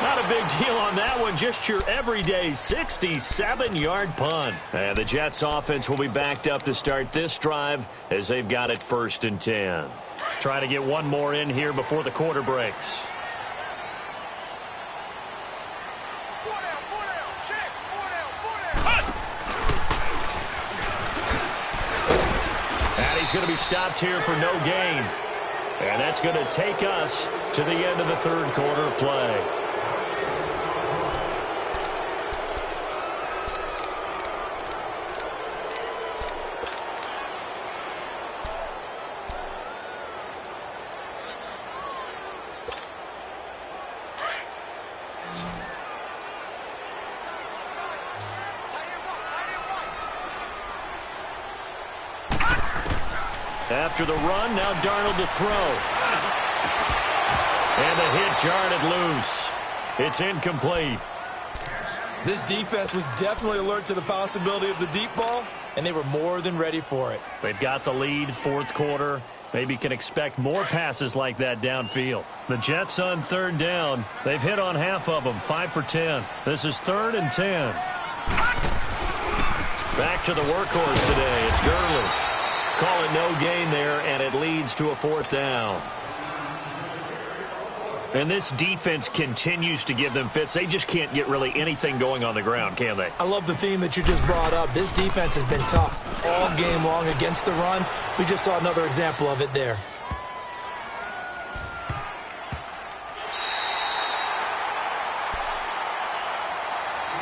Not a big deal on that one. Just your everyday 67-yard punt. And the Jets offense will be backed up to start this drive as they've got it 1st and 10. Try to get one more in here before the quarter breaks. He's going to be stopped here for no gain. And that's going to take us to the end of the third quarter of play. After the run, now Darnold to throw. And the hit jarred it loose. It's incomplete. This defense was definitely alert to the possibility of the deep ball, and they were more than ready for it. They've got the lead, fourth quarter. Maybe can expect more passes like that downfield. The Jets on third down. They've hit on half of them, 5 for 10. This is 3rd and 10. Back to the workhorse today. It's Gurley. Call it no gain there, and it leads to a 4th down. And this defense continues to give them fits. They just can't get really anything going on the ground, can they? I love the theme that you just brought up. This defense has been tough all game long against the run. We just saw another example of it there.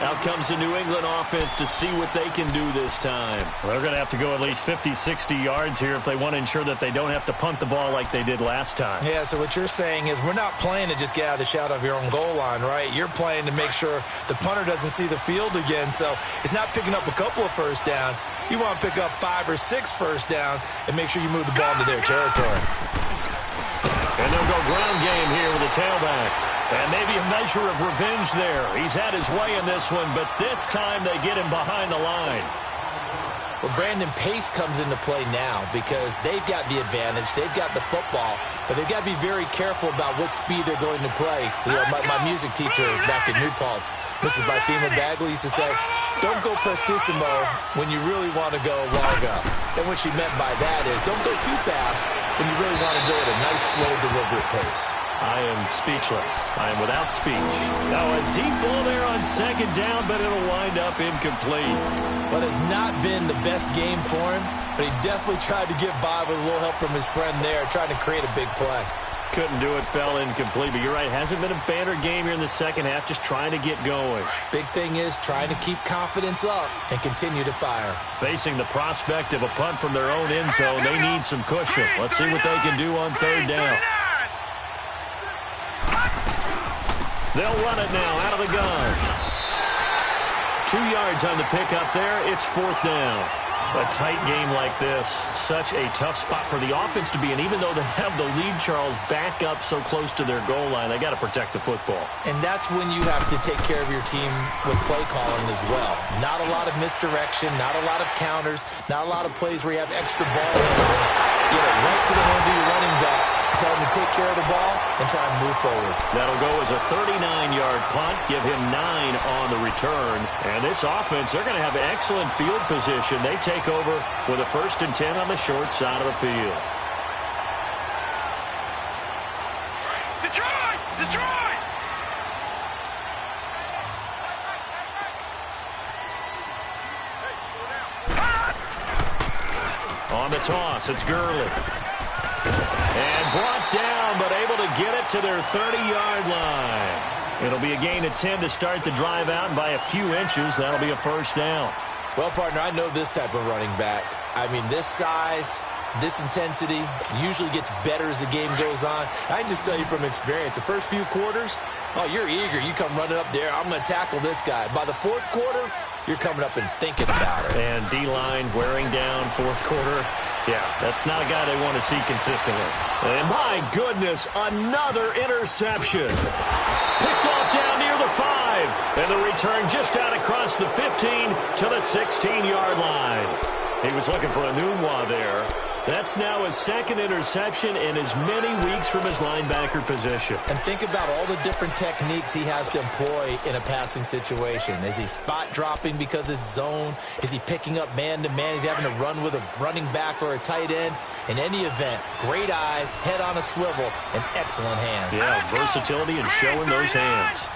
Now comes the New England offense to see what they can do this time. Well, they're going to have to go at least 50, 60 yards here if they want to ensure that they don't have to punt the ball like they did last time. Yeah, so what you're saying is we're not playing to just get out of the shadow of your own goal line, right? You're playing to make sure the punter doesn't see the field again. So it's not picking up a couple of first downs. You want to pick up 5 or 6 first downs and make sure you move the ball into their territory. And they'll go ground game here with a tailback. And maybe a measure of revenge there. He's had his way in this one, but this time they get him behind the line. Well, Brandon, pace comes into play now because they've got the advantage. They've got the football, but they've got to be very careful about what speed they're going to play. You know, my music teacher back in New Paltz, Mrs. Bythema Bagley, used to say, don't go prestissimo when you really want to go largo. And what she meant by that is don't go too fast when you really want to go at a nice, slow, deliberate pace. I am speechless. I am without speech. Now a deep ball there on second down, but it'll wind up incomplete. But it's not been the best game for him, but he definitely tried to get by with a little help from his friend there, trying to create a big play. Couldn't do it, fell incomplete, but you're right, hasn't been a banner game here in the second half, just trying to get going. Big thing is trying to keep confidence up and continue to fire. Facing the prospect of a punt from their own end zone, they need some cushion. Let's see what they can do on third down. They'll run it now out of the gun. 2 yards on the pickup there. It's fourth down. A tight game like this, such a tough spot for the offense to be in. Even though they have the lead, Charles, back up so close to their goal line, they got to protect the football. And that's when you have to take care of your team with play calling as well. Not a lot of misdirection, not a lot of counters, not a lot of plays where you have extra ball handling. Get it right to the hands of your running back. Tell him to take care of the ball and try and move forward. That'll go as a 39-yard punt. Give him 9 on the return. And this offense, they're going to have excellent field position. They take over with a 1st and 10 on the short side of the field. Detroit! Detroit! On the toss, it's Gurley. And brought down, but able to get it to their 30-yard line. It'll be a gain of 10 to start the drive out, and by a few inches, that'll be a first down. Well, partner, I know this type of running back. I mean, this size, this intensity usually gets better as the game goes on. I can just tell you from experience, the first few quarters, oh, you're eager. You come running up there, I'm going to tackle this guy. By the fourth quarter, you're coming up and thinking about it. And D-line wearing down fourth quarter. Yeah, that's not a guy they want to see consistently. And my goodness, another interception. Picked off down near the 5. And the return just out across the 15 to the 16-yard line. He was looking for a Nunwa there. That's now his 2nd interception in as many weeks from his linebacker position. And think about all the different techniques he has to employ in a passing situation. Is he spot dropping because it's zone? Is he picking up man-to-man? Is he having to run with a running back or a tight end? In any event, great eyes, head on a swivel, and excellent hands. Yeah, versatility and showing those hands.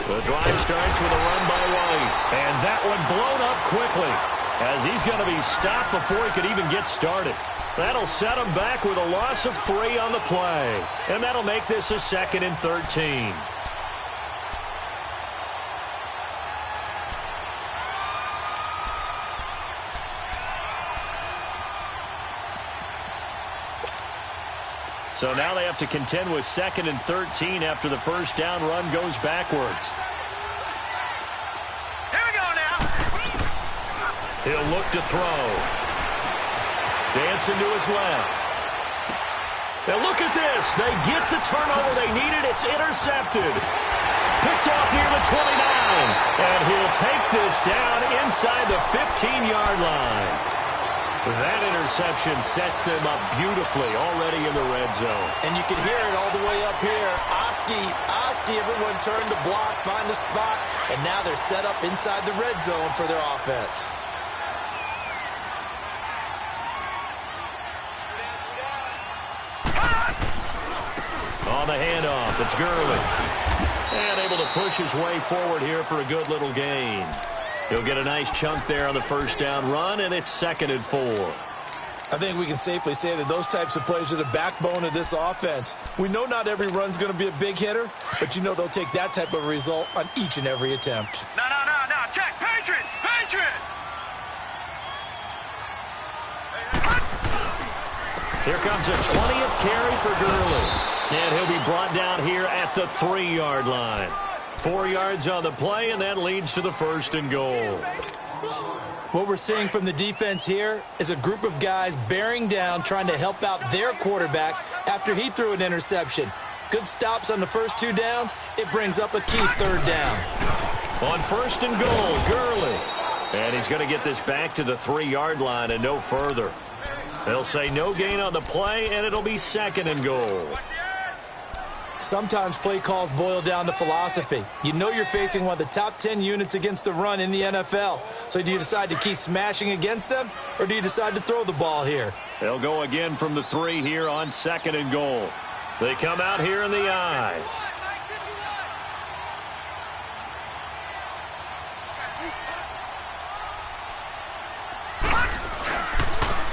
The drive starts with a run by White. And that one blown up quickly, as he's going to be stopped before he could even get started. That'll set him back with a loss of 3 on the play. And that'll make this a 2nd and 13. So now they have to contend with 2nd and 13 after the first down run goes backwards. Here we go now. He'll look to throw. Dancing to his left. Now look at this. They get the turnover they needed. It's intercepted. Picked off near the 29. And he'll take this down inside the 15-yard line. That interception sets them up beautifully already in the red zone. And you can hear it all the way up here. Oski, everyone turned to block, find a spot, and now they're set up inside the red zone for their offense. On the handoff, it's Gurley. And able to push his way forward here for a good little gain. He'll get a nice chunk there on the first down run, and it's 2nd and 4. I think we can safely say that those types of plays are the backbone of this offense. We know not every run's going to be a big hitter, but you know they'll take that type of result on each and every attempt. No. Check. Patriot. Here comes a 20th carry for Gurley. And he'll be brought down here at the 3-yard line. 4 yards on the play, and that leads to the 1st and goal. What we're seeing from the defense here is a group of guys bearing down, trying to help out their quarterback after he threw an interception. Good stops on the first 2 downs. It brings up a key 3rd down. On 1st and goal, Gurley. And he's going to get this back to the 3-yard line and no further. They'll say no gain on the play, and it'll be 2nd and goal. Sometimes play calls boil down to philosophy. You know you're facing one of the top 10 units against the run in the NFL. So do you decide to keep smashing against them, or do you decide to throw the ball here? They'll go again from the 3 here on 2nd and goal. They come out here in the I.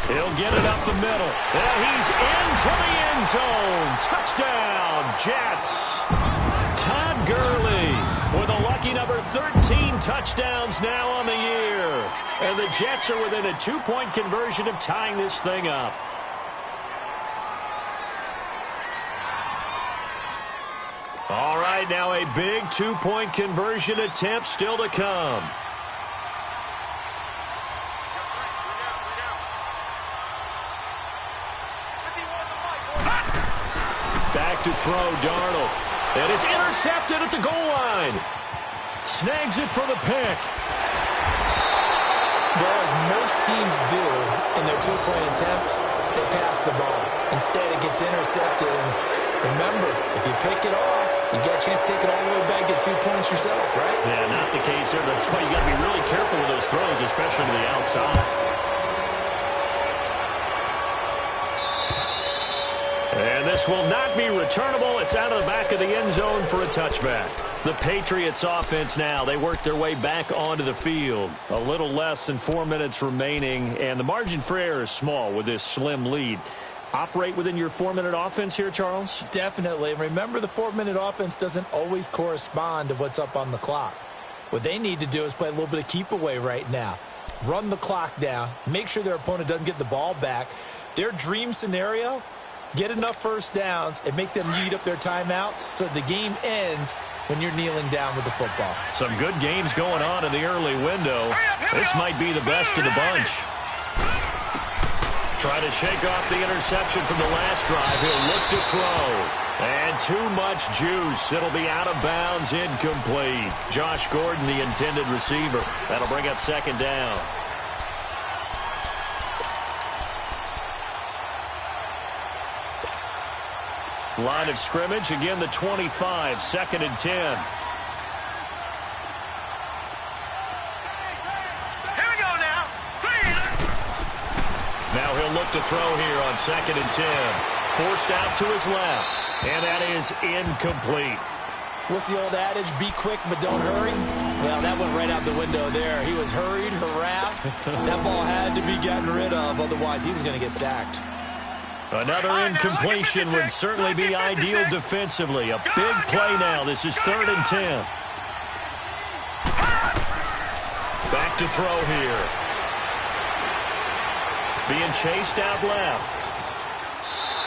He'll get it up the middle. And he's into the end zone. Touchdown, Jets. Todd Gurley with a lucky number 13 touchdowns now on the year. And the Jets are within a 2-point conversion of tying this thing up. All right, now a big 2-point conversion attempt still to come. Back to throw, Darnold. And it's intercepted at the goal line. Snags it for the pick. Well, as most teams do in their 2-point attempt, they pass the ball. Instead, it gets intercepted. And remember, if you pick it off, you got a chance to take it all the way back, get 2 points yourself, right? Yeah, not the case here. That's why you got to be really careful with those throws, especially to the outside. And this will not be returnable. It's out of the back of the end zone for a touchback. The Patriots offense now, they work their way back onto the field. A little less than 4 minutes remaining, and the margin for error is small with this slim lead. Operate within your 4-minute offense here, Charles? Definitely. Remember, the 4-minute offense doesn't always correspond to what's up on the clock. What they need to do is play a little bit of keep away right now. Run the clock down. Make sure their opponent doesn't get the ball back. Their dream scenario, get enough first downs and make them eat up their timeouts so the game ends when you're kneeling down with the football. Some good games going on in the early window. This might be the best of the bunch. Try to shake off the interception from the last drive. He'll look to throw. And too much juice. It'll be out of bounds, incomplete. Josh Gordon, the intended receiver. That'll bring up 2nd down. Line of scrimmage, again the 25, 2nd and 10. Here we go now. Now he'll look to throw here on 2nd and 10. Forced out to his left, and that is incomplete. What's the old adage? Be quick, but don't hurry. Well, that went right out the window there. He was hurried, harassed. That ball had to be gotten rid of, otherwise he was going to get sacked. Another incompletion would certainly be ideal defensively. A big play now. This is 3rd and 10. Back to throw here. Being chased out left.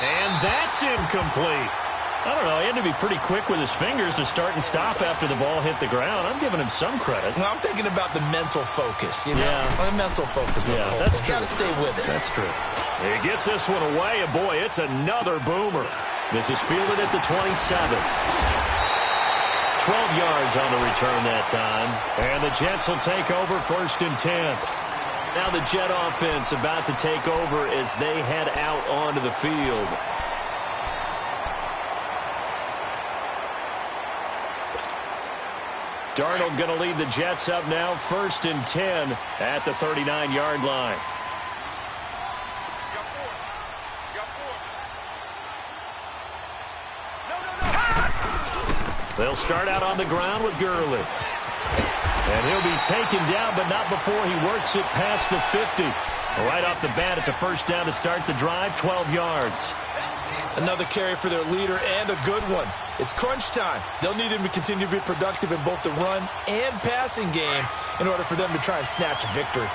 And that's incomplete. I don't know. He had to be pretty quick with his fingers to start and stop after the ball hit the ground. I'm giving him some credit. Well, I'm thinking about the mental focus, you know? Yeah. The mental focus. Yeah, that's true. Got to stay with it. That's true. He gets this one away, and boy, it's another boomer. This is fielded at the 27. 12 yards on the return that time. And the Jets will take over 1st and 10. Now the Jet offense about to take over as they head out onto the field. Darnold going to lead the Jets up now, 1st and 10 at the 39-yard line. They'll start out on the ground with Gurley. And he'll be taken down, but not before he works it past the 50. Right off the bat, it's a first down to start the drive, 12 yards. Another carry for their leader and a good one. It's crunch time. They'll need him to continue to be productive in both the run and passing game in order for them to try and snatch a victory.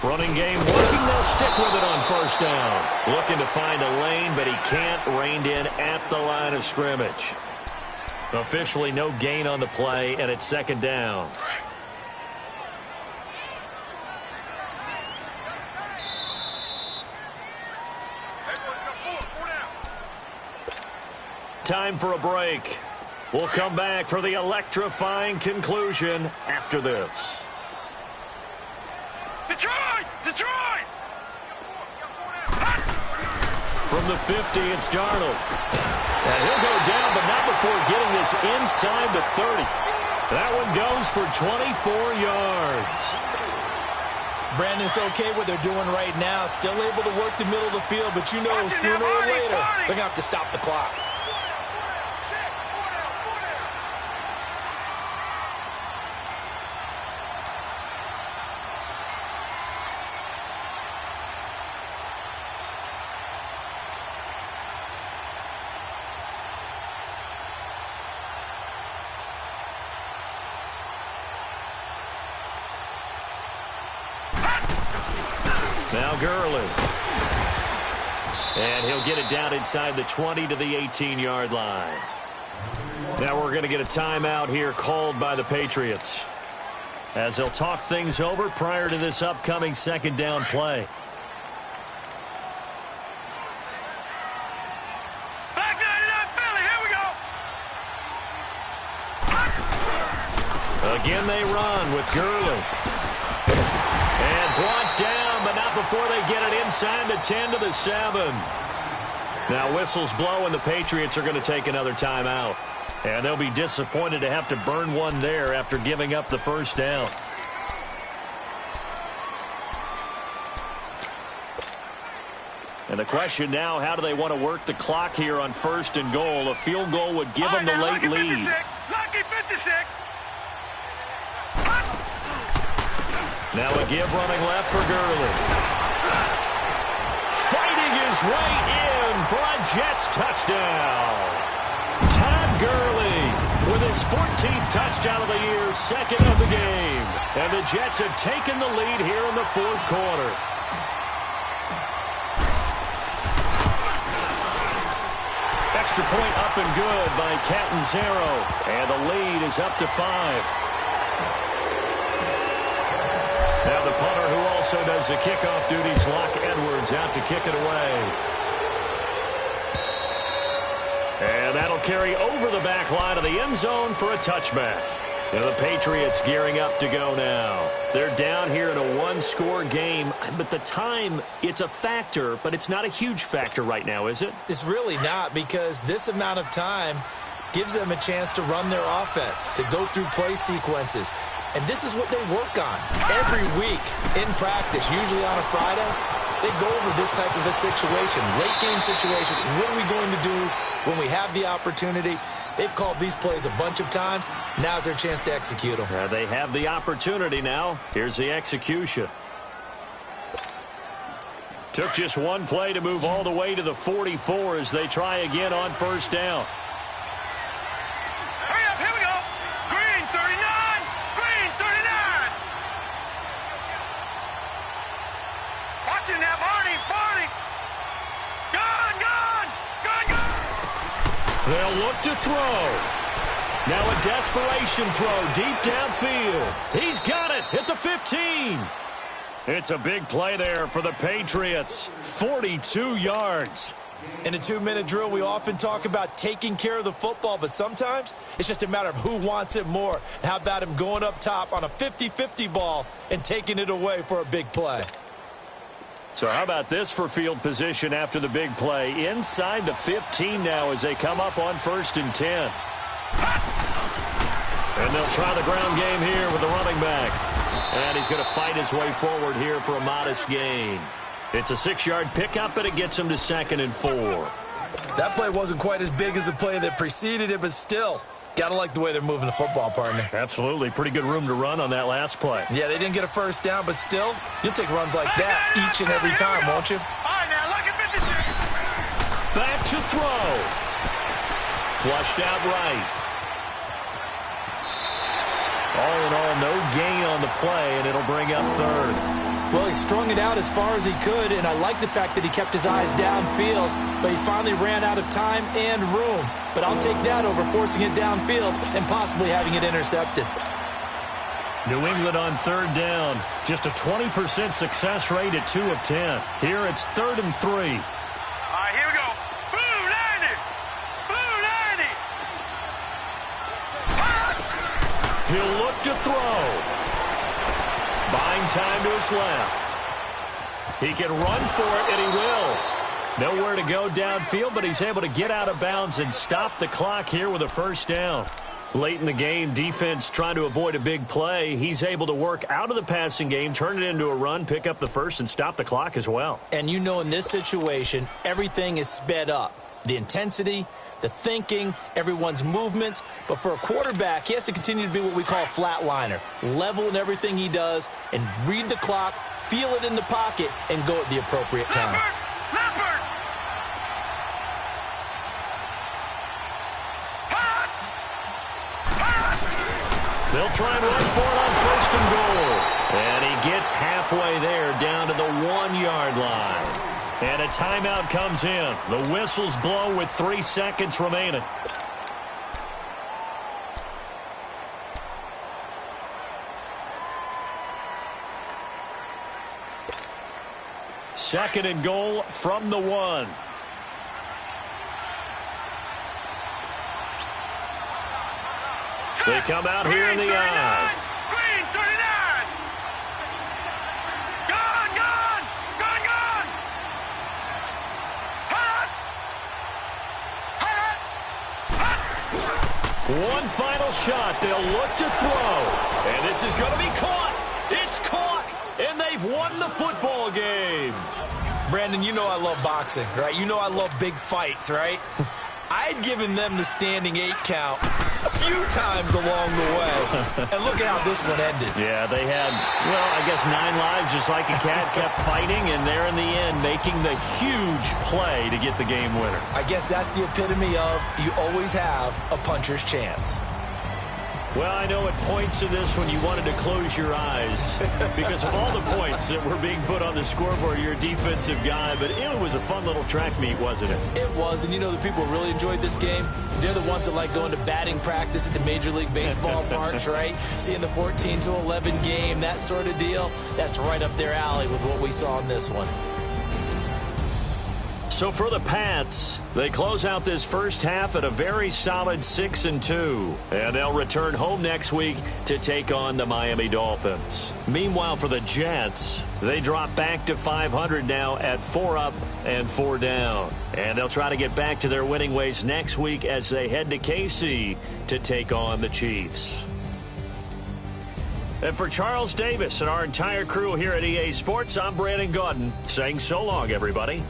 Running game working. They'll stick with it on first down. Looking to find a lane, but he can't. Reined in at the line of scrimmage. Officially no gain on the play, and it's second down. Time for a break. We'll come back for the electrifying conclusion after this. Detroit! Detroit! From the 50, it's Darnold. And he'll go down, but not before getting this inside the 30. That one goes for 24 yards. Brandon, it's okay what they're doing right now. Still able to work the middle of the field, but you know sooner or later they're going to have to stop the clock. Now Gurley. And he'll get it down inside the 20 to the 18-yard line. Now we're going to get a timeout here called by the Patriots, as they'll talk things over prior to this upcoming second down play. Back 99 Philly, here we go. Again they run with Gurley. And brought down, but not before they get it inside the 10 to the 7. Now whistles blow, and the Patriots are going to take another timeout. And they'll be disappointed to have to burn one there after giving up the first down. And the question now, how do they want to work the clock here on first and goal? A field goal would give them the late lead. Lucky 56. Now a give running left for Gurley. Fighting his way in for a Jets touchdown. Todd Gurley with his 14th touchdown of the year, second of the game. And the Jets have taken the lead here in the fourth quarter. Extra point up and good by Catanzaro. And the lead is up to 5. Now the punter, who also does the kickoff duties, Locke Edwards, out to kick it away. And that'll carry over the back line of the end zone for a touchback. Now the Patriots gearing up to go now. They're down here in a one-score game, but the time, it's a factor, but it's not a huge factor right now, is it? It's really not, because this amount of time gives them a chance to run their offense, to go through play sequences. And this is what they work on every week in practice, usually on a Friday. They go over this type of a situation, late game situation. What are we going to do when we have the opportunity? They've called these plays a bunch of times. Now's their chance to execute them. They have the opportunity now. Here's the execution. Took just one play to move all the way to the 44 as they try again on first down. Hurry up, here we go. Green 39. Green 39. Watching that, Barney. Gone. They'll look to throw. Now a desperation throw deep downfield. He's got it at the 15. It's a big play there for the Patriots. 42 yards. In a 2-minute drill, we often talk about taking care of the football, but sometimes it's just a matter of who wants it more. How about him going up top on a 50-50 ball and taking it away for a big play? So how about this for field position after the big play? Inside the 15 now as they come up on 1st and 10. And they'll try the ground game here with the running back. And he's going to fight his way forward here for a modest gain. It's a 6-yard pickup, and it gets him to 2nd and 4. That play wasn't quite as big as the play that preceded it, but still, Gotta like the way they're moving the football, partner. Absolutely. Pretty good room to run on that last play. Yeah, they didn't get a first down, but still, you'll take runs like that each and every time, won't you? All right, now, look at 56. Back to throw. Flushed out right. All in all, no gain on the play, and it'll bring up third. Well, he strung it out as far as he could, and I like the fact that he kept his eyes downfield, but he finally ran out of time and room. But I'll take that over forcing it downfield and possibly having it intercepted. New England on third down. Just a 20% success rate at 2 of 10. Here it's 3rd and 3. All right, here we go. Blue 90. Blue 90. He'll look to throw. Buying time to his left. He can run for it, and he will. Nowhere to go downfield, but he's able to get out of bounds and stop the clock here with a first down. Late in the game, defense trying to avoid a big play. He's able to work out of the passing game, turn it into a run, pick up the first, and stop the clock as well. And you know in this situation, everything is sped up. The intensity, the thinking, everyone's movement. But for a quarterback, he has to continue to be what we call a flatliner. Level in everything he does and read the clock, feel it in the pocket, and go at the appropriate time. Leopard. They'll try and run for it on 1st and goal. And he gets halfway there down to the 1-yard line. And a timeout comes in. The whistles blow with 3 seconds remaining. Second and goal from the 1. They come out here in the eye. Green 39. Gone, gone, gone, gone. Hot. Hot. Hot. One final shot. They'll look to throw. And this is going to be caught. It's caught. And they've won the football game. Brandon, you know I love boxing, right? You know I love big fights, right? I'd given them the standing 8 count a few times along the way. And look at how this one ended. Yeah, they had, well, I guess 9 lives, just like a cat, kept fighting, and they're in the end making the huge play to get the game winner. I guess that's the epitome of you always have a puncher's chance. Well, I know at points in this when you wanted to close your eyes because of all the points that were being put on the scoreboard. You're a defensive guy, but it was a fun little track meet, wasn't it? It was, and you know the people who really enjoyed this game? They're the ones that like going to batting practice at the Major League Baseball parks, right? Seeing the 14-11 game, that sort of deal. That's right up their alley with what we saw in this one. So for the Pats, they close out this first half at a very solid 6-2. And they'll return home next week to take on the Miami Dolphins. Meanwhile, for the Jets, they drop back to 500 now at 4 up and 4 down. And they'll try to get back to their winning ways next week as they head to KC to take on the Chiefs. And for Charles Davis and our entire crew here at EA Sports, I'm Brandon Gaudin saying so long, everybody.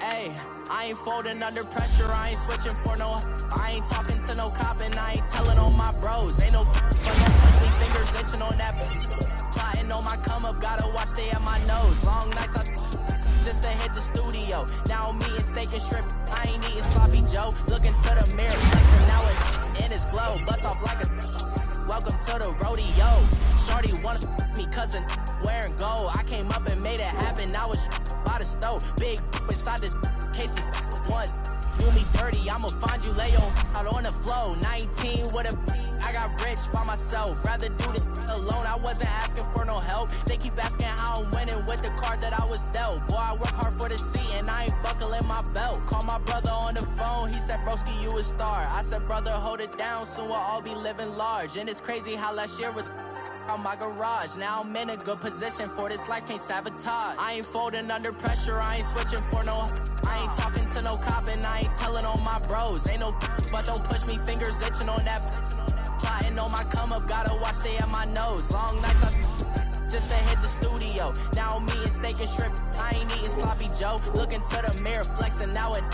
Hey, I ain't folding under pressure, I ain't switching for no. I ain't talking to no cop and I ain't telling on my bros. Ain't no but no pussy fingers itching on that. Plotting on my come up, gotta watch they at my nose. Long nights just to hit the studio. Now I'm eating steak and shrimp, I ain't eating sloppy Joe. Looking to the mirror, flexing now it in his glow. Bust off like a welcome to the rodeo. Shorty wanna me cousin wearing gold. I came up and made it happen, I was by the stove. Big inside this case is once. Do me dirty, I'ma find you, lay out on the flow. 19 with a, I got rich by myself. Rather do this alone, I wasn't asking for no help. They keep asking how I'm winning with the card that I was dealt. Boy, I work hard for the seat and I ain't buckling my belt. Call my brother on the phone, he said, broski, you a star. I said, brother, hold it down, soon we'll all be living large. And it's crazy how last year was on my garage. Now I'm in a good position for this life, can't sabotage. I ain't folding under pressure, I ain't switching for no. I ain't talking to no cop and I ain't telling on my bros. Ain't no but don't push me, fingers itching on that. Plotting on my come up, gotta watch they at my nose. Long nights just to hit the studio. Now I'm eating steak and shrimp, I ain't eating sloppy Joe. Looking to the mirror, flexing now and